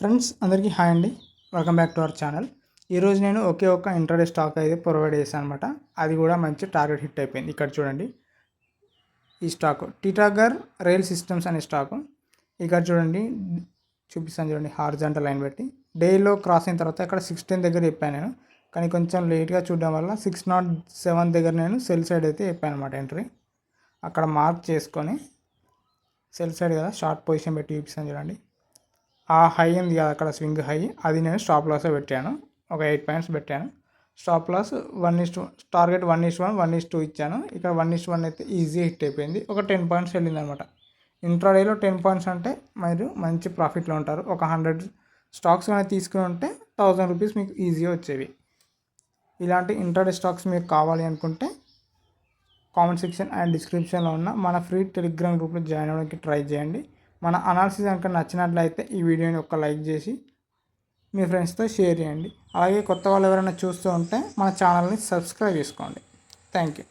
Friends అందరికీ hi అండి. Welcome back to our channel. ఈరోజు నేను ఒకే ఒక్క ఇంట్రాడే స్టాక్ అయితే ప్రొవైడ్ చేశాను అనమాట. అది కూడా మంచి టార్గెట్ హిట్ అయిపోయింది. ఇక్కడ చూడండి, ఈ స్టాక్ టిటాగర్ రైల్ సిస్టమ్స్ అనే స్టాకు. ఇక్కడ చూడండి, చూపిస్తాను చూడండి, హార్జంటల్ లైన్ పెట్టి డేలో క్రాస్ అయిన తర్వాత ఇక్కడ 16 దగ్గర చెప్పాను నేను, కానీ కొంచెం లేట్గా చూడడం వల్ల 607 దగ్గర నేను సెల్ సైడ్ అయితే చెప్పాను అనమాట. ఎంట్రీ అక్కడ మార్క్ చేసుకొని సెల్ సైడ్ కదా షార్ట్ పొజిషన్ పెట్టి చూపిస్తాను చూడండి. ఆ హై ఉంది కదా అక్కడ స్వింగ్ హై, అది నేను స్టాప్ లాస్ పెట్టాను. ఒక 8 పాయింట్స్ పెట్టాను. స్టాప్ లాస్ 1:1, టార్గెట్ 1:1, 1:2 ఇచ్చాను. ఇక్కడ 1:1 అయితే ఈజీ హిట్ అయిపోయింది. ఒక 10 పాయింట్స్ వెళ్ళింది అనమాట. ఇంట్రాడేలో 10 పాయింట్స్ అంటే మీరు మంచి ప్రాఫిట్లో ఉంటారు. ఒక 100 స్టాక్స్ కానీ తీసుకుని ఉంటే 1000 రూపీస్ మీకు ఈజీగా వచ్చేవి. ఇలాంటి ఇంట్రాడే స్టాక్స్ మీకు కావాలి అనుకుంటే కామెంట్ సెక్షన్ అండ్ డిస్క్రిప్షన్లో ఉన్న మన ఫ్రీ టెలిగ్రామ్ గ్రూప్లో జాయిన్ అవ్వడానికి ట్రై చేయండి. మన అనాలిసిస్ కనుక నచ్చినట్లయితే ఈ వీడియోని ఒక లైక్ చేసి మీ ఫ్రెండ్స్తో షేర్ చేయండి. అలాగే కొత్త వాళ్ళు ఎవరైనా చూస్తూ ఉంటే మన ఛానల్ని సబ్స్క్రైబ్ చేసుకోండి. Thank you.